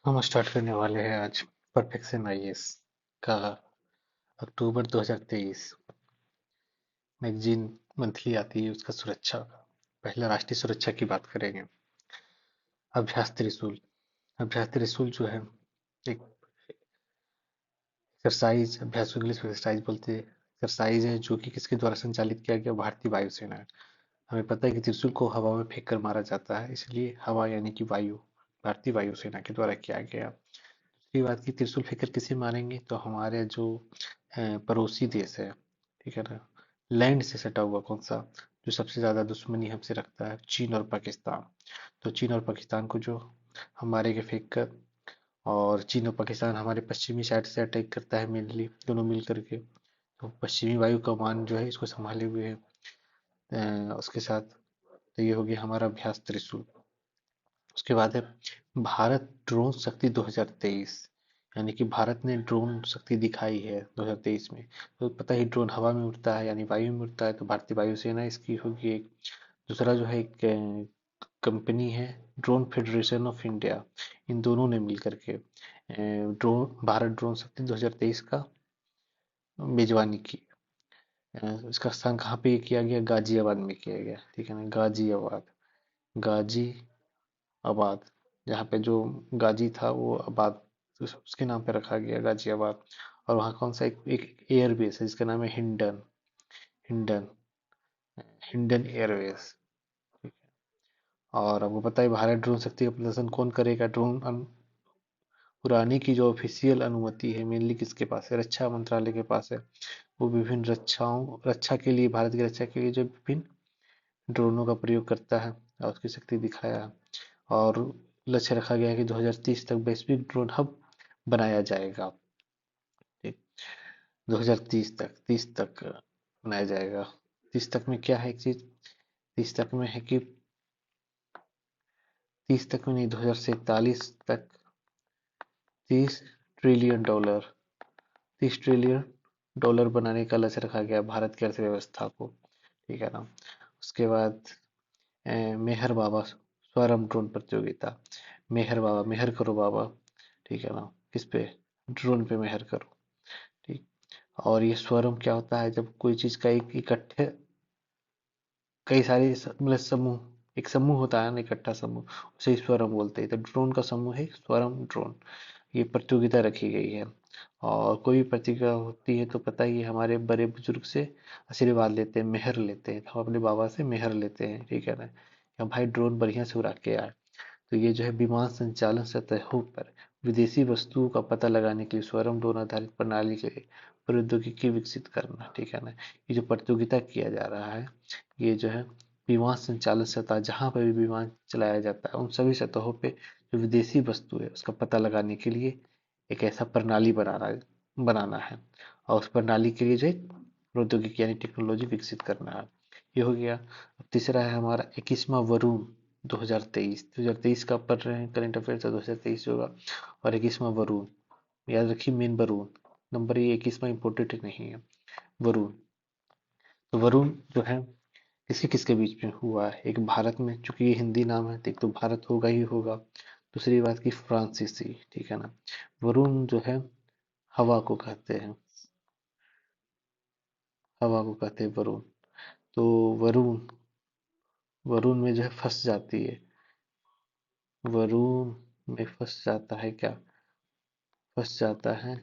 हम स्टार्ट करने वाले हैं आज परफेक्शन आईएएस का अक्टूबर 2023 मैगजीन मंथली आती है उसका सुरक्षा का पहला राष्ट्रीय सुरक्षा की बात करेंगे। अभ्यास त्रिशूल। अभ्यास त्रिशूल जो है एक एक्सरसाइज, अभ्यास को इंग्लिश में एक्सरसाइज बोलते हैं। एक्सरसाइज है जो कि किसके द्वारा संचालित किया गया, भारतीय वायुसेना। हमें पता है कि त्रिशूल को हवा में फेंक कर मारा जाता है, इसलिए हवा यानी कि वायु भारतीय वायुसेना के द्वारा किया गया। दूसरी बात की त्रिशूल फेंकर किसे मारेंगे, तो हमारे जो पड़ोसी देश है, ठीक है ना, लैंड से सटा हुआ कौन सा, जो सबसे ज्यादा दुश्मनी हमसे रखता है, चीन और पाकिस्तान। तो चीन और पाकिस्तान को जो हम मारेंगे फेंक कर। और चीन और पाकिस्तान हमारे पश्चिमी साइड से अटैक करता है मेनली, दोनों मिल करके। तो पश्चिमी वायु कमान जो है इसको संभाले हुए है उसके साथ। तो ये हो गया हमारा अभ्यास त्रिशूल। उसके बाद है भारत ड्रोन शक्ति 2023, यानी कि भारत ने ड्रोन शक्ति दिखाई है 2023 में। तो पता ही ड्रोन हवा में उड़ता है यानी वायु में उड़ता है, तो भारतीय वायुसेना इसकी होगी एक। दूसरा जो है एक कंपनी है ड्रोन फेडरेशन ऑफ इंडिया, इन दोनों ने मिल करके ड्रोन भारत ड्रोन शक्ति 2023 का मेजबानी की। इसका स्थान कहाँ पे किया गया, गाजियाबाद में किया गया, ठीक है ना, गाजियाबाद। गाजियाबाद, जहाँ पे जो गाजी था वो आबाद, उसके नाम पे रखा गया गाजियाबाद। और वहाँ कौन सा एक एयरबेस है जिसका नाम है हिंडन। हिंडन हिंडन एयरवेस। और आपको पता है भारत ड्रोन शक्ति का प्रदर्शन कौन करेगा, ड्रोन उड़ाने की जो ऑफिशियल अनुमति है मेनली किसके पास है, रक्षा मंत्रालय के पास है। वो विभिन्न रक्षा के लिए, भारत की रक्षा के लिए जो विभिन्न ड्रोनों का प्रयोग करता है और उसकी शक्ति दिखाया है। और लक्ष्य रखा गया है कि 2030 तक वैश्विक ड्रोन हब बनाया जाएगा। ठीक, 2030 तक, 30 तक बनाया जाएगा। 30 तक में क्या है एक चीज, 30 तक में है कि 30 तक में नहीं, 2047 तक 30 ट्रिलियन डॉलर, 30 ट्रिलियन डॉलर बनाने का लक्ष्य रखा गया भारत की अर्थव्यवस्था को, ठीक है ना। उसके बाद मेहर बाबा स्वरम ड्रोन प्रतियोगिता। मेहर बाबा, मेहर करो बाबा, ठीक है ना, किस पे, ड्रोन पे मेहर करो। ठीक। और ये स्वरम क्या होता है, जब कोई चीज का एक इकट्ठे कई सारे मतलब समूह, एक समूह होता है ना, इकट्ठा समूह, उसे स्वरम बोलते हैं। तो ड्रोन का समूह है स्वरम ड्रोन। ये प्रतियोगिता रखी गई है। और कोई भी प्रतियोगिता होती है तो पता ही है, हमारे बड़े बुजुर्ग से आशीर्वाद लेते हैं, मेहर लेते हैं, तो हम अपने बाबा से मेहर लेते हैं, ठीक है ना, कि भाई ड्रोन बढ़िया से उड़ा के आए। तो ये जो है विमान संचालन सतहों पर विदेशी वस्तुओं का पता लगाने के लिए स्वरम ड्रोन आधारित प्रणाली के लिए प्रौद्योगिकी विकसित करना, ठीक है ना। ये जो प्रतियोगिता किया जा रहा है, ये जो है विमान संचालन सतह, जहाँ पर भी विमान चलाया जाता है उन सभी सतहों पे जो विदेशी वस्तु है उसका पता लगाने के लिए एक ऐसा प्रणाली बनाना है। और उस प्रणाली के लिए जो है प्रौद्योगिकी यानी टेक्नोलॉजी विकसित करना है। ये हो गया। अब तीसरा है हमारा 21वां वरुण 2023 का पढ़ रहे हैं, करंट अफेयर 2023 होगा। और 21वां वरुण, याद रखिए, मेन वरुण, नंबर ये 21वां इम्पोर्टेंट नहीं है, वरुण। तो वरुण जो है किसके किसके बीच में हुआ है, एक भारत में, चूंकि ये हिंदी नाम है तो एक तो भारत होगा ही होगा। दूसरी बात की फ्रांसीसी, ठीक है ना। वरुण जो है हवा को कहते हैं, हवा को कहते हैं वरुण। तो वरुण, वरुण में जो है फंस जाती है, वरुण में फंस जाता है क्या, फंस जाता है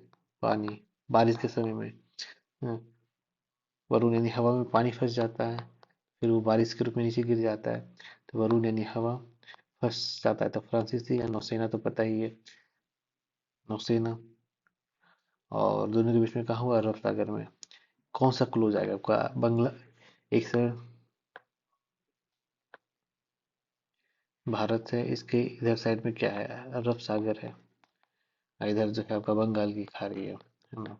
पानी, बारिश के समय में। हम्म, वरुण यानी हवा में पानी फंस जाता है, फिर वो बारिश के रूप में नीचे गिर जाता है। तो वरुण यानी हवा फंस जाता है। तो फ्रांसीसी या नौसेना तो पता ही है, नौसेना। और दोनों के बीच में कहाँ हुआ, अरब सागर में। कौन सा क्लोज आएगा आपका, बंगला, एक से भारत है, इसके इधर साइड में क्या है, अरब सागर है। और इधर जो है आपका बंगाल की खाड़ी है ना।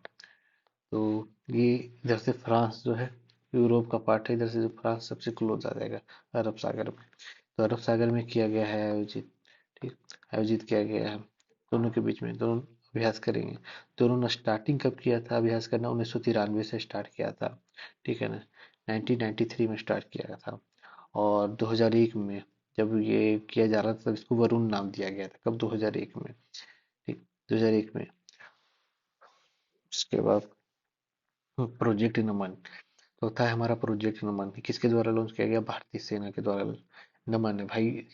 तो ये इधर से फ्रांस जो है यूरोप का पार्ट है, इधर से जो फ्रांस सबसे क्लोज आ जाएगा अरब सागर में। तो अरब सागर में किया गया है आयोजित, ठीक, आयोजित किया गया है। दोनों के बीच में दोनों अभ्यास करेंगे। दोनों ने स्टार्टिंग कब किया था अभ्यास करना, 1993 से स्टार्ट किया था, ठीक है ना। 1993 में स्टार्ट किया था। और 2001 में जब ये किया जा रहा था तब इसको वरुण नाम दिया गया था, कब 2001 में। ठीक, 2001 में। उसके बाद प्रोजेक्ट नमन, तो था हमारा प्रोजेक्ट नमन, किसके द्वारा लॉन्च किया गया, भारतीय सेना के द्वारा। नमन है भाई,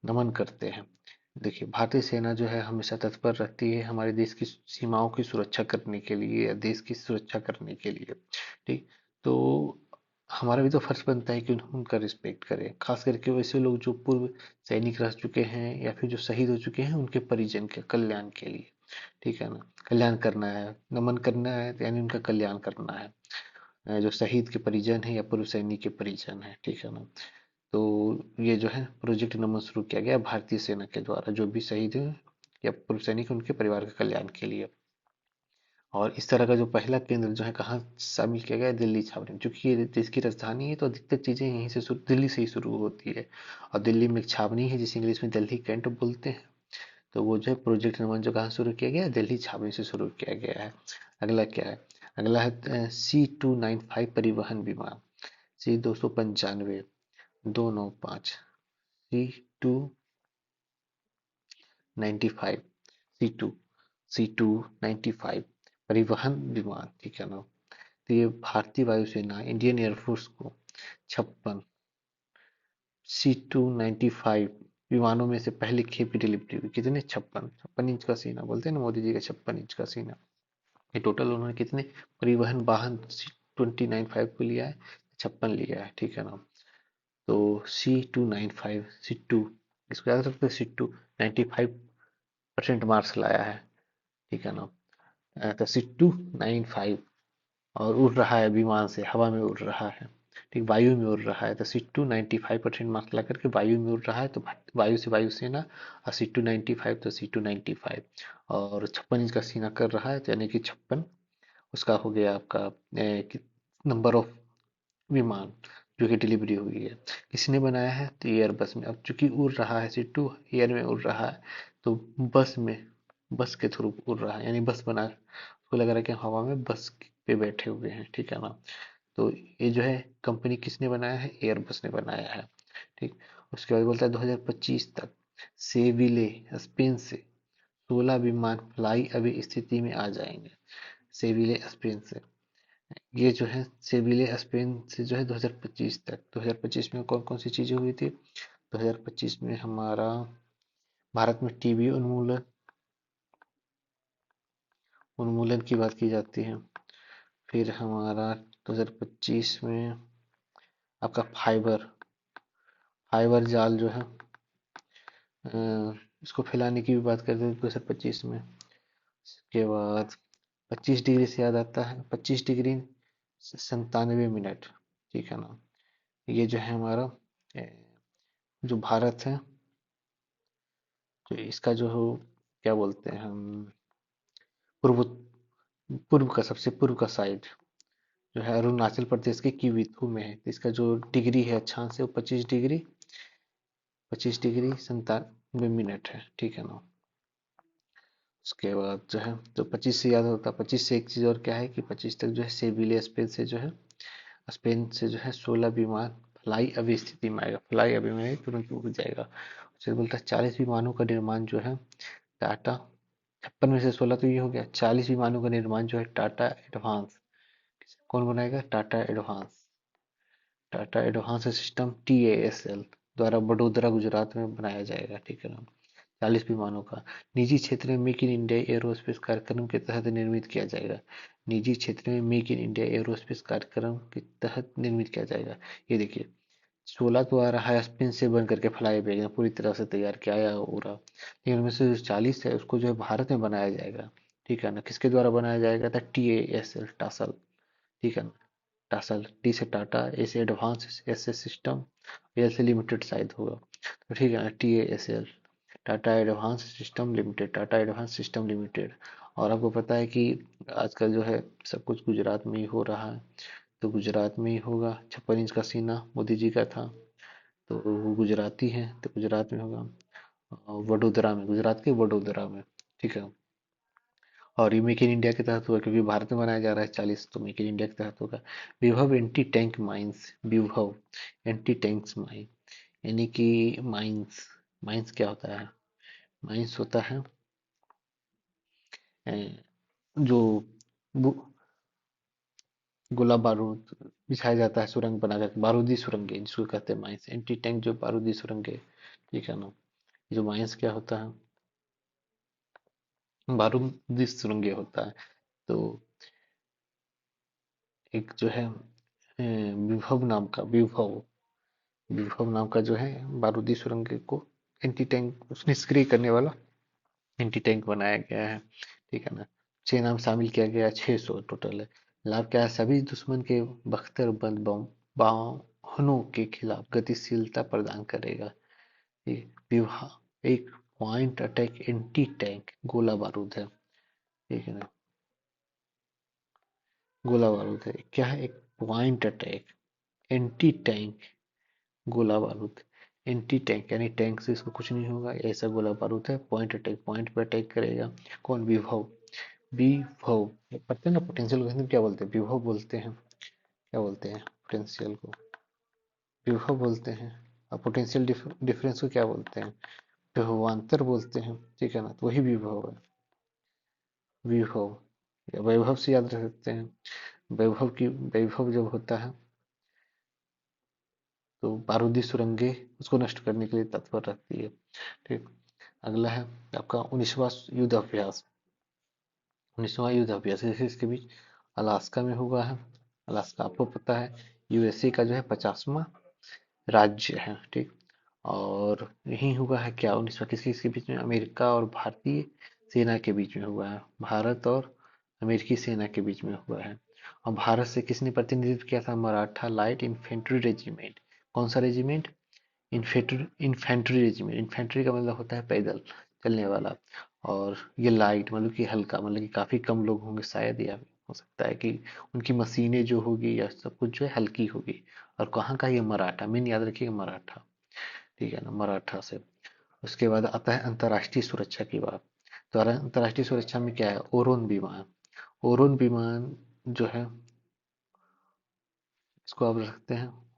नमन करते हैं। देखिए भारतीय सेना जो है हमेशा तत्पर रहती है हमारे देश की सीमाओं की सुरक्षा करने के लिए या देश की सुरक्षा करने के लिए। ठीक, तो हमारा भी तो फर्ज बनता है कि उनका रिस्पेक्ट करें, खास करके वैसे लोग जो पूर्व सैनिक रह चुके हैं या फिर जो शहीद हो चुके हैं उनके परिजन के कल्याण के लिए। ठीक है ना, कल्याण करना है, नमन करना है यानी उनका कल्याण करना है। जो शहीद के परिजन है या पूर्व सैनिक के परिजन है, ठीक है ना। तो ये जो है प्रोजेक्ट नमन शुरू किया गया भारतीय सेना के द्वारा, जो भी शहीद हैं या पूर्व सैनिक उनके परिवार के कल्याण के लिए। और इस तरह का जो पहला केंद्र जो है कहाँ शामिल किया गया है, दिल्ली छावनी में। क्योंकि ये देश की राजधानी है तो अधिकतर चीजें यहीं से दिल्ली से ही शुरू होती है। और दिल्ली में एक छावनी है जिसे इंग्लिश में दिल्ली कैंट बोलते हैं। तो वो जो है प्रोजेक्ट नमन जो कहाँ शुरू किया गया है, दिल्ली छावनी से शुरू किया गया है। अगला क्या है, अगला है C-295 परिवहन विमान, C-295, 295, C-295, C-295 परिवहन विमान, ठीक है ना। तो ये भारतीय वायुसेना इंडियन एयरफोर्स को 56 C-295 विमानों में से पहली खेप की डिलीवरी हुई। कितने, 56 इंच का सीना बोलते हैं ना मोदी जी का, 56 इंच का सीना। ये टोटल उन्होंने कितने परिवहन वाहन C-295 को लिया है, 56 लिया है, ठीक है ना। तो C-295, C-2, इसको याद रखते हैं, C-295% मार्क्स लाया है, ठीक है ना। तो C-295 और उड़ रहा है विमान से, हवा में उड़ रहा है, ठीक, वायु में उड़ रहा है। तो C-295% मार्क्स ला करके वायु में उड़ रहा है, तो वायु से वायुसेना। और C-295 तो C-295 और 56 इंच का सीना कर रहा है, तो यानी कि 56 उसका हो गया आपका नंबर ऑफ विमान जो कि डिलीवरी हुई है। किसने बनाया है, तो एयरबस में। अब चूंकि उड़ रहा है, C-2 एयर में उड़ रहा है, तो बस में, बस के थ्रू उड़ रहा है, यानी बस बना, उसको लग रहा है कि हवा में बस पे बैठे हुए हैं, ठीक है ना। तो ये जो है कंपनी किसने बनाया है, एयरबस ने बनाया है, ठीक। उसके बाद बोलता है 2025 तक सेविले स्पेन से 16 विमान फ्लाई अवे स्थिति में आ जाएंगे। सेविले स्पेन से, ये जो है सेविले स्पेन से जो है 2025 तक, 2025 में कौन कौन सी चीजें हुई थी। 2025 में हमारा भारत में टीबी उन्मूलन, उन्मूलन की बात की जाती है। फिर हमारा 2025 में आपका फाइबर, फाइबर जाल जो है इसको फैलाने की भी बात करते हैं 2025 में। उसके बाद 25 डिग्री से याद आता है, 25 डिग्री 97 मिनट, ठीक है ना। ये जो है हमारा जो भारत है, तो इसका जो हो क्या बोलते हैं हम, पूर्व, पूर्व का सबसे पूर्व का साइड जो है अरुणाचल प्रदेश के किविथु में है। तो इसका जो डिग्री है अक्षांश से वो 25 डिग्री 97 मिनट है, ठीक है ना। उसके बाद जो है तो 25 से याद होता है, 25 से एक चीज और क्या है कि 25 तक जो है सेविलिया स्पेन से जो है, स्पेन से जो है 16 विमान फ्लाई अवे स्थिति में आएगा, फ्लाई अवे में तुरंत उड़ जाएगा। उससे बोलता है 40 विमानों का निर्माण जो है टाटा, 56 में से 16 तो ये हो गया, 40 विमानों का निर्माण जो है टाटा एडवांस, कौन बनाएगा, टाटा एडवांस सिस्टम TASL द्वारा वडोदरा गुजरात में बनाया जाएगा, ठीक है ना। 40 विमानों का निजी क्षेत्र में मेक इन इंडिया एरोस्पेस कार्यक्रम के तहत निर्मित किया जाएगा। निजी क्षेत्र में मेक इन इंडिया एरोस्पेस कार्यक्रम के तहत निर्मित किया जाएगा। ये देखिए 16 तो आ रहा है स्पेन से बन करके फ्लाई भेजना पूरी तरह से तैयार किया है पूरा, लेकिन उनमें से जो 40 है उसको जो है भारत में बनाया जाएगा, ठीक है ना। किसके द्वारा बनाया जाएगा था, TASL, टासल, ठीक है ना। टासल, टी से टाटा, ए से एडवांस, एस से सिस्टम, एल से लिमिटेड शायद होगा, तो ठीक है ना, TASL, Tata advance system limited, Tata advance system limited. और आपको पता है कि आजकल जो है सब कुछ गुजरात में ही हो रहा है, तो गुजरात में ही होगा। 56 इंच का सीना मोदी जी का था, तो वो गुजराती हैं तो गुजरात में होगा। वडोदरा में, गुजरात के वडोदरा में, ठीक है। और ये मेक इन इंडिया के तहत होगा क्योंकि भारत में बनाया जा रहा है 40, तो मेक इन इंडिया के तहत होगा। विभव एंटी टैंक माइंस, विभव एंटी टैंक्स माइन, यानी कि माइंस। माइंस क्या होता है? माइंस होता है अ, जो बु- गोला बारूद बिछाया जाता है सुरंग बना करके, बारूदी सुरंगें जिसको कहते हैं माइंस। एंटी टैंक जो बारूदी सुरंगें, ठीक है ना। जो माइंस क्या होता है? बारूदी सुरंगें होता है। तो एक जो है विभव नाम का, विभव विभव नाम का जो है बारूदी सुरंग को एंटी टैंक निष्क्रिय करने वाला एंटी टैंक बनाया गया है, ठीक है ना। सेना में शामिल किया गया 600 टोटल है। लाभ क्या है? सभी दुश्मन के बख्तरबंद बम वाहनों के खिलाफ गतिशीलता प्रदान करेगा। ये विवाह एक पॉइंट अटैक एंटी टैंक गोला बारूद है, ठीक है ना। गोला बारूद है, क्या है? एक पॉइंट अटैक एंटी टैंक गोला बारूद। एंटी टैंक यानी टैंक से इसको कुछ नहीं होगा, ऐसा गोला बारूद है। पॉइंट अटैक, पॉइंट पे अटैक करेगा। कौन? विभव। विभव पता है ना, पोटेंशियल को हिंदी में क्या बोलते हैं? विभव बोलते हैं। क्या बोलते हैं पोटेंशियल को? विभव बोलते हैं। और पोटेंशियल डिफरेंस को क्या बोलते हैं? विभवांतर बोलते हैं, ठीक है ना। तो वही विभव है, विभव। या वैभव से याद रख सकते हैं। वैभव जब होता है तो बारूदी सुरंगें उसको नष्ट करने के लिए तत्पर रहती है, ठीक। अगला है आपका 19वां युद्ध अभ्यास। 19वां युद्ध अभ्यास इसके बीच अलास्का में हुआ है। अलास्का आपको पता है यूएसए का जो है 50वां राज्य है, ठीक। और यही हुआ है क्या 19वां, किसी किसके बीच में? अमेरिका और भारतीय सेना के बीच में हुआ है। भारत और अमेरिकी सेना के बीच में हुआ है। और भारत से किसने प्रतिनिधित्व किया था? Maratha light infantry regiment. कौन सा रेजिमेंट? Infantry regiment. इन्फेंट्री का मतलब होता है पैदल चलने वाला, और ये लाइट मतलब कि हल्का, मतलब कि काफी कम लोग होंगे शायद, या हो सकता है कि उनकी मशीनें जो होगी या सब कुछ जो है हल्की होगी। और कहाँ का? ये मराठा, मेन याद रखिएगा मराठा, ठीक है ना, मराठा से। उसके बाद आता है अंतर्राष्ट्रीय सुरक्षा की बात। तो अंतर्राष्ट्रीय सुरक्षा में क्या है? ओरोन विमान। ओरोन विमान जो है इसको आप रखते हैं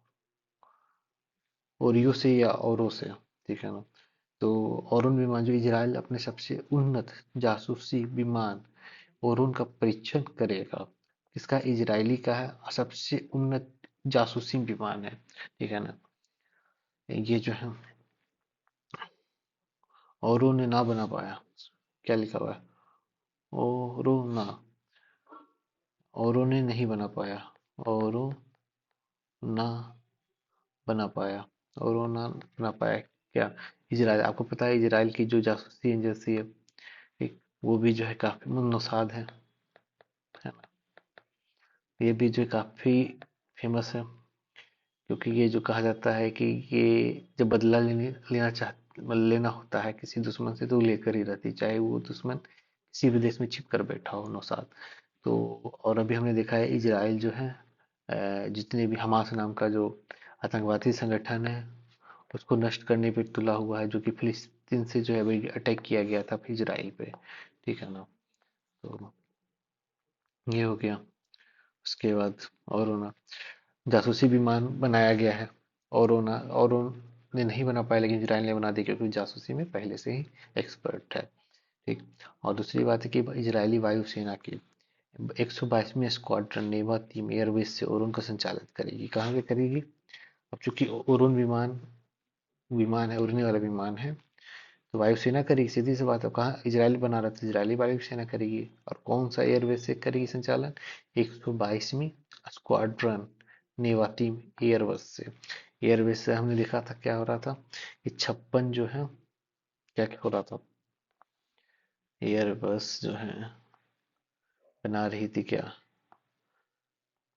ओरियो से या औरो से, ठीक है ना। तो ओरुन विमान जो इजराइल अपने सबसे उन्नत जासूसी विमान ओरुन का परीक्षण करेगा। इसका इजरायली का है, सबसे उन्नत जासूसी विमान है, ठीक है ना। ये जो है ओरुन ने ना बना पाया। क्या लिखा हुआ है? ओरो ना, ओरो ने नहीं बना पाया। ओरो ना बना पाया। ओरो ना बना पाया। क्या? इजराइल, आपको पता है इजराइल की जो जासूसी एजेंसी है, एक, वो भी जो है काफी मोसाद है ना। ये भी जो काफी फेमस है, क्योंकि ये जो कहा जाता है कि ये जब बदला लेना होता है किसी दुश्मन से, तो लेकर ही रहती, चाहे वो दुश्मन किसी भी देश में छिप कर बैठा हो, नौसाद। तो और अभी हमने देखा है इजराइल जो है जितने भी हमास नाम का जो आतंकवादी संगठन है उसको नष्ट करने पे तुला हुआ है, जो कि फिलिस्तीन से जो है वही अटैक किया गया था इजराइल पे, ठीक है ना। तो ये हो गया। उसके बाद और होना जासूसी विमान बनाया गया है। और ने नहीं बना पाया, लेकिन इजराइल ने बना दी, क्योंकि जासूसी में पहले से ही एक्सपर्ट है, ठीक। और दूसरी बात है कि इजरायली वायुसेना की 122वीं स्क्वाड्रन नेवा टीम एयरबेस से ओरुन का संचालित करेगी। कहाँ पे करेगी? अब चूंकि ओरुन विमान विमान है, उड़ने वाला विमान है, तो वायुसेना करेगी, सीधी सी बात है। कहाँ? इजराइल बना रहा था, इजरायली वायुसेना करेगी। और कौन सा एयरबेस से करेगी संचालन? 122वीं स्क्वाड्रन नेवा टीम एयरबस से। एयरबेस से हमने देखा था क्या हो रहा था कि 56 जो है, क्या क्या हो रहा था, एयरबस जो है बना रही थी क्या?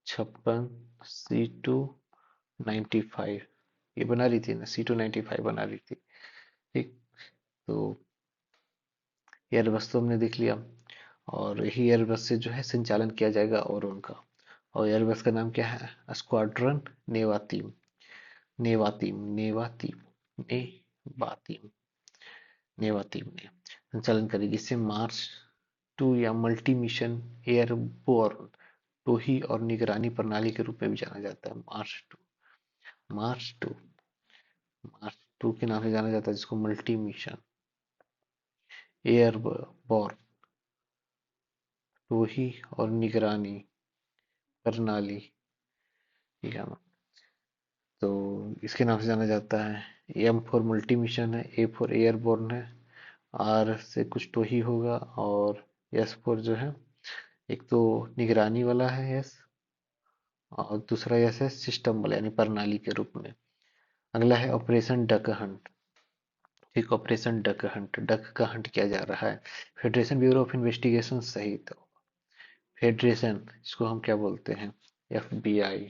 56 C295 ये बना रही थी ना, C295 बना रही थी, ठीक। तो एयरबस तो हमने देख लिया। और यही एयरबस से जो है संचालन किया जाएगा और उनका। और एयरबस का नाम क्या है? स्क्वाड्रन नेवातीम। नेवातीम नेवातीम नेवातीम नेवातीम ने संचालन करेगी। इसे मार्च टू या मल्टी मिशन एयरबोर्न टोही और निगरानी प्रणाली के रूप में भी जाना जाता है। March two, March two, Mars 2 के नाम से जाना जाता है, जिसको मल्टी मिशन एयरबॉर्न टोही और निगरानी प्रणाली, ठीक है ना। तो इसके नाम से जाना जाता है। एम फॉर मल्टी मिशन है, ए फॉर एयरबॉर्न है, आर से कुछ टोही होगा, और एस फॉर जो है, एक तो निगरानी वाला है एस, और दूसरा एस है सिस्टम वाला यानी प्रणाली के रूप में। अगला है ऑपरेशन डक हंट। ठीक, ऑपरेशन डक हंट, डक का हंट किया जा रहा है फेडरेशन ब्यूरो ऑफ इन्वेस्टिगेशन सहित। फेडरेशन, इसको हम क्या बोलते हैं, एफबीआई,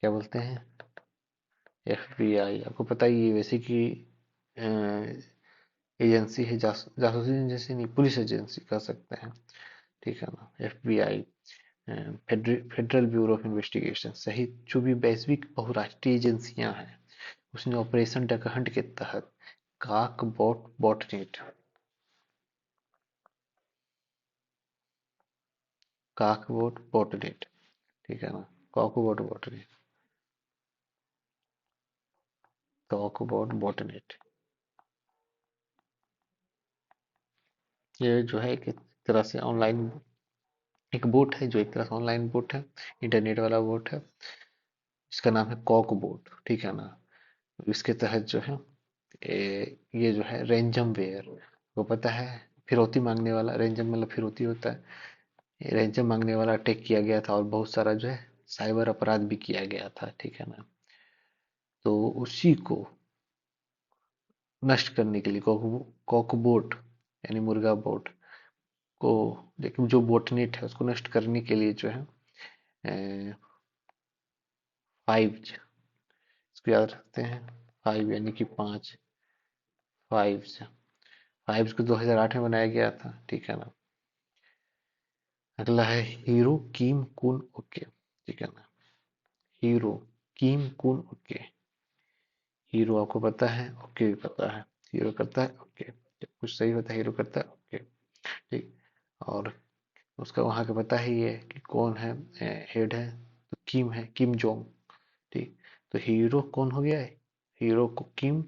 क्या बोलते हैं, एफबीआई। आपको पता ही है वैसे कि एजेंसी है, जासूसी एजेंसी नहीं, पुलिस एजेंसी कह सकते हैं, ठीक है ना। FBI, federal bureau of investigation सहित जो भी वैश्विक बहुराष्ट्रीय एजेंसियां हैं, उसने ऑपरेशन डकहंट के तहत काक बॉट बॉटनेट, काकबोट बॉटनेट, ठीक है ना, कॉकबोट बॉटनेट, कॉकबोट बॉटनेट, ये जो है एक तरह से ऑनलाइन एक बोट है, जो एक तरह से ऑनलाइन बोट है, इंटरनेट वाला बोट है। इसका नाम है कॉक बोट, ठीक है ना। इसके तहत जो है, ये जो है रेंजम वेयर, वो पता है, फिरौती मांगने वाला, रेंजम मतलब फिरौती होता है, ये रेंजम मांगने वाला अटैक किया गया था, और बहुत सारा जो है साइबर अपराध भी किया गया था, ठीक है ना। तो उसी को नष्ट करने के लिए कॉकबोट यानी मुर्गा बोट को, लेकिन जो बोटनेट है उसको नष्ट करने के लिए जो है, फाइव, इसको याद रखते हैं, फाइव यानी कि पांच, फाइव, फाइव को 2008 में बनाया गया था, ठीक है ना। अगला है हीरो किम कुन ओके, ठीक है ना। हीरो किम कुन ओके, हीरो आपको पता है, ओके भी पता है, हीरो करता है ओके, जब कुछ सही होता है हीरो करता है ओके, ठीक। और उसका वहां का पता ही है कि कौन है, हेड है, तो किम है, किम जोंग, ठीक। तो हीरो कौन हो गया है, हीरो को किम,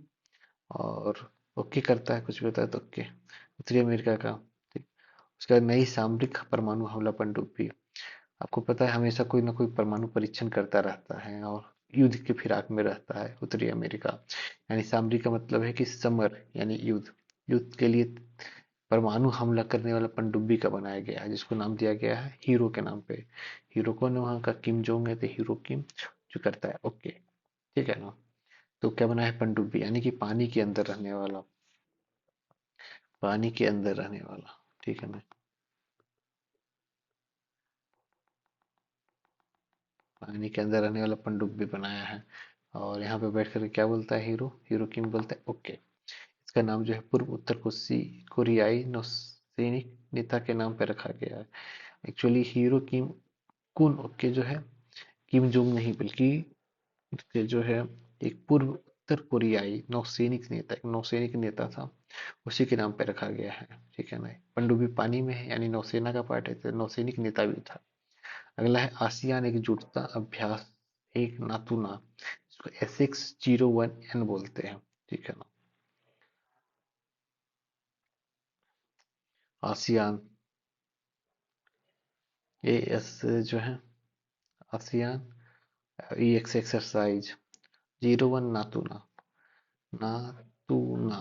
और ओके करता है, कुछ भी होता है तो ओके, उत्तरी अमेरिका का, ठीक। उसका नई सामरिक परमाणु हमला पनडुब्बी, आपको पता है हमेशा कोई ना कोई परमाणु परीक्षण करता रहता है, और युद्ध के फिराक में रहता है उत्तरी अमेरिका। यानी सामरिक का मतलब है कि समर यानी युद्ध, युद्ध के लिए परमाणु हमला करने वाला पनडुब्बी का बनाया गया है, जिसको नाम दिया गया है हीरो के नाम पे। हीरो कौन है वहां का, किम जोंग है, तो हीरो किम जो करता है ओके, ठीक है ना। तो क्या बना है, पनडुब्बी यानी कि पानी के अंदर रहने वाला, पानी के अंदर रहने वाला, ठीक है ना। पानी के अंदर रहने वाला पनडुब्बी बनाया है, और यहाँ पे बैठ कर क्या बोलता है हीरो, हीरो किम बोलता है ओके। इसका नाम जो है पूर्व उत्तर कोरियाई नौसैनिक नेता के नाम पे रखा गया है। एक्चुअली हीरो किम कुन ओके जो है, किम जोंग नहीं बल्कि इसके जो है एक पूर्व उत्तर कोरियाई नौसैनिक नेता, एक नौसैनिक नेता था, उसी के नाम पे रखा गया है, ठीक है ना। पनडुब्बी पानी में है यानी नौसेना का पार्ट है, तो नौसैनिक नेता भी था। अगला है आसियान एकजुटता अभ्यास एक नातूना, इसको SX01N बोलते हैं, ठीक है ना। आसियान, एस जो है आसियान, EX एक्सरसाइज 01 नातूना, नातूना,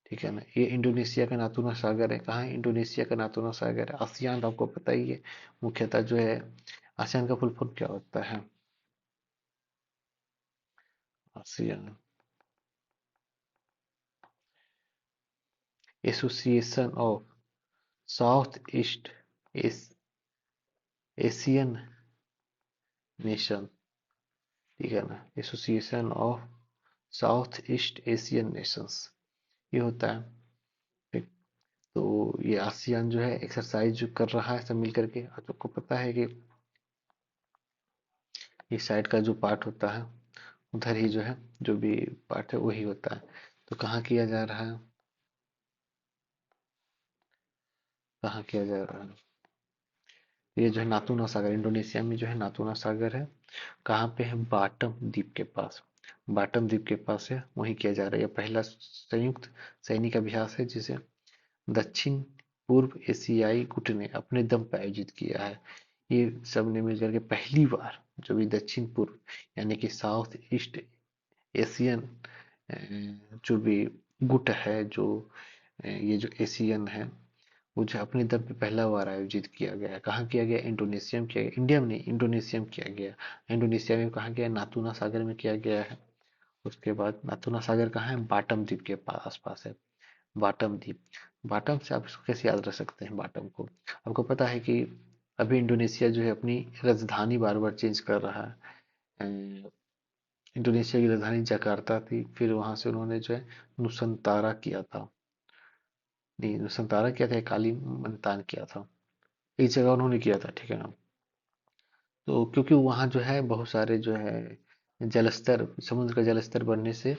ठीक है ना। ये इंडोनेशिया का नातूना सागर है, कहाँ है, इंडोनेशिया का नातूना सागर है। आसियान आपको पता ही है, मुख्यतः जो है आसियान का फुल फॉर्म क्या होता है, ASEAN association of south east Asian nation, ठीक है ना, association of south east Asian Nations, ये होता है, ठीक। तो ये आसियान जो है एक्सरसाइज जो कर रहा है सब मिल करके, आपको पता है कि इस साइड का जो पार्ट होता है उधर ही जो है, जो भी पार्ट है वही होता है। तो कहाँ किया जा रहा है, कहाँ किया जा रहा है, ये जो है नातूना सागर, इंडोनेशिया में जो है नातूना सागर है, कहाँ पे है, बाटम द्वीप के पास। बाटम द्वीप के पास है, वहीं किया जा रहा है। यह पहला संयुक्त सैनिक अभ्यास है जिसे दक्षिण पूर्व एशियाई गुट ने अपने दम पर आयोजित किया है। ये सब ने मिलकर के पहली बार जो भी दक्षिण पूर्व यानी कि साउथ ईस्ट एशियन जो भी गुट है, जो ये जो एशियन है, वो जो अपने दम पे पहला बार आयोजित किया गया। कहाँ किया गया? इंडोनेशिया में किया गया। इंडिया में नहीं, इंडोनेशिया में किया गया। इंडोनेशिया में कहाँ गया? नाथुना सागर में किया गया है। उसके बाद नाथुना सागर कहाँ है? बाटम द्वीप के आस पास है। बाटम द्वीप। बाटम से आप इसको कैसे याद रख सकते हैं? बाटम को आपको पता है कि अभी इंडोनेशिया जो है अपनी राजधानी बार बार चेंज कर रहा है। इंडोनेशिया की राजधानी जकार्ता थी, फिर वहां से उन्होंने जो है नुसंतारा किया था। नहीं, नुसंतारा किया था, कालीमंतान किया था। एक जगह उन्होंने किया था, ठीक है ना। तो क्योंकि वहां जो है बहुत सारे जो है जलस्तर, समुद्र का जलस्तर बढ़ने से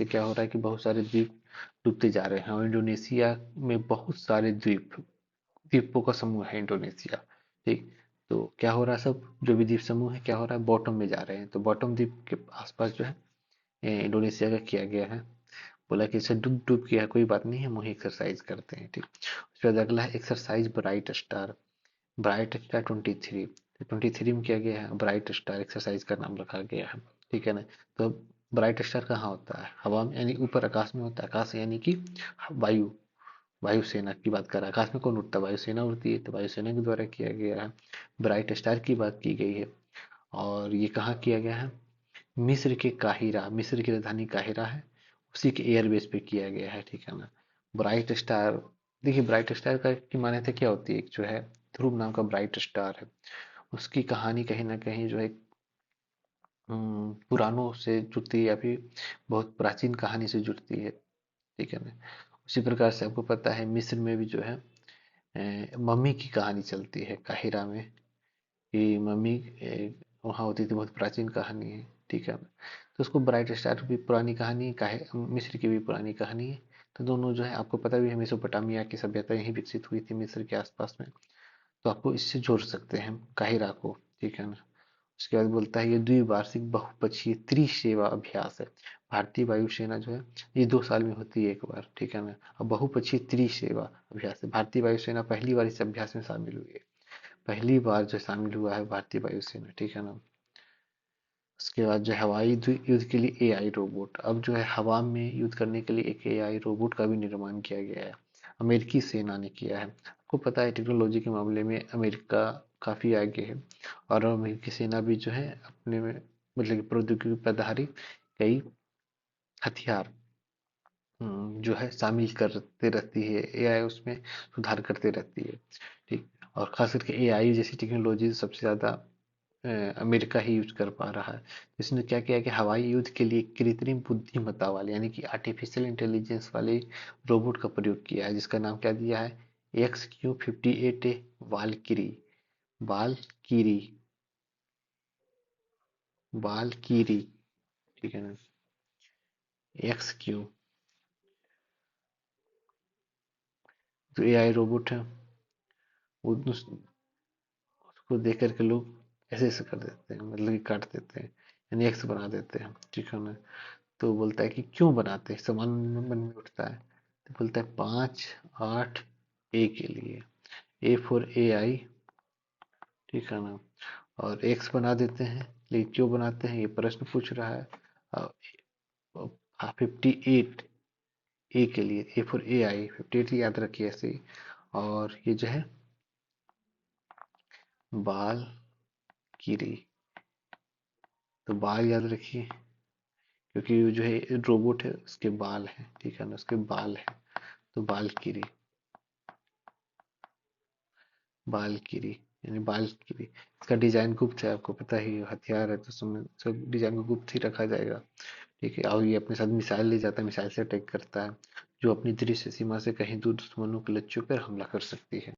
क्या हो रहा है कि बहुत सारे द्वीप डूबते जा रहे हैं। और इंडोनेशिया में बहुत सारे द्वीपों का समूह है इंडोनेशिया। ठीक। तो क्या हो रहा है, सब जो भी द्वीप समूह है क्या हो रहा है, बॉटम में जा रहे हैं। तो बॉटम द्वीप के आसपास जो है इंडोनेशिया का किया गया है। बोला कि इसे डूब डूब किया, कोई बात नहीं, हम वही एक्सरसाइज करते हैं। ठीक। उसके बाद अगला है exercise bright star. Bright star 23। 23 में किया गया है, ब्राइट स्टार एक्सरसाइज का नाम रखा गया है। ठीक है ना। तो ब्राइट स्टार कहाँ होता है? हवा में, यानी ऊपर आकाश में होता है। आकाश यानी कि वायु, वायुसेना की बात कर रहा है। आकाश में कौन उड़ता है? वायुसेना उड़ती है। तो वायुसेना के द्वारा किया गया है। ब्राइट स्टार की बात की गई है। और ये कहाँ किया गया है? मिस्र के काहिरा, मिस्र की राजधानी काहिरा है, उसी के एयरबेस पे किया गया है। ठीक है ना। ब्राइट स्टार, देखिए ब्राइट स्टार का की मान्यता क्या होती है? एक जो है ध्रुव नाम का ब्राइट स्टार है, उसकी कहानी कहीं ना कहीं जो है पुराणों से जुड़ती है, या फिर बहुत प्राचीन कहानी से जुड़ती है। ठीक है ना। उसी प्रकार से आपको पता है मिस्र में भी जो है मम्मी की कहानी चलती है काहिरा में, कि मम्मी वहाँ होती थी, बहुत प्राचीन कहानी है। ठीक है। तो उसको ब्राइट स्टार भी पुरानी कहानी है, मिस्र की भी पुरानी कहानी है। तो दोनों जो है, आपको पता भी है मेसोपोटामिया की सभ्यता यहीं विकसित हुई थी मिस्र के आसपास में। तो आपको इससे जोड़ सकते हैं काहिरा को। ठीक है ना। उसके बाद बोलता है ये द्विवार्षिक बहुपक्षीय त्रिसेवा अभ्यास है। भारतीय वायुसेना जो है ये 2 साल में होती है एक बार। ठीक है ना। और बहुपक्षीय त्रिसेवा अभ्यास है। भारतीय वायुसेना पहली बार इस अभ्यास में शामिल हुई है। पहली बार जो शामिल हुआ है भारतीय वायुसेना। ठीक है ना। उसके बाद जो है हवाई युद्ध के लिए एआई रोबोट। अब जो है हवा में युद्ध करने के लिए एक एआई रोबोट का भी निर्माण किया गया है। अमेरिकी सेना ने किया है। आपको पता है टेक्नोलॉजी के मामले में अमेरिका काफी आगे है। और अमेरिकी सेना भी जो है अपने में, मतलब कि प्रौद्योगिकी पर आधारित कई हथियार जो है शामिल करते रहती है। एआई उसमें सुधार करते रहती है। ठीक। और खास करके एआई जैसी टेक्नोलॉजी सबसे ज्यादा अमेरिका ही यूज कर पा रहा है। इसने क्या किया कि हवाई युद्ध के लिए कृत्रिम बुद्धिमत्ता वाले, यानी कि आर्टिफिशियल इंटेलिजेंस वाले रोबोट का प्रयोग किया है, जिसका नाम क्या दिया है? XQ-58 वालकिरी। वालकिरी। वालकिरी। ठीक है ना। XQ जो एआई रोबोट है, वो उसको देख करके लोग ऐसे ऐसे कर देते हैं, मतलब कि काट देते हैं, यानी एक्स बना देते हैं। ठीक है ना। तो बोलता है कि क्यों बनाते हैं? सवाल मन में उठता है। तो बोलता है 5, 8 ए के लिए, A for AI। ठीक है ना। और एक्स बना देते हैं, लेकिन क्यों बनाते हैं ये प्रश्न पूछ रहा है। 58 ए के लिए, A for AI, 58 याद रखिए ऐसे ही। और ये जो है बाल कीरी, तो बाल याद रखिए, क्योंकि वो जो है रोबोट है उसके बाल हैं। ठीक है ना, उसके बाल हैं। तो बाल कीरी, बाल कीरी, यानी बाल कीरी। इसका डिजाइन गुप्त है, आपको पता ही है, हथियार है तो सब डिजाइन को गुप्त ही रखा जाएगा। ठीक है। और ये अपने साथ मिसाइल ले जाता है, मिसाइल से अटैक करता है, जो अपनी दृश्य सीमा से कहीं दूर दुश्मनों के लक्ष्यों पर हमला कर सकती है।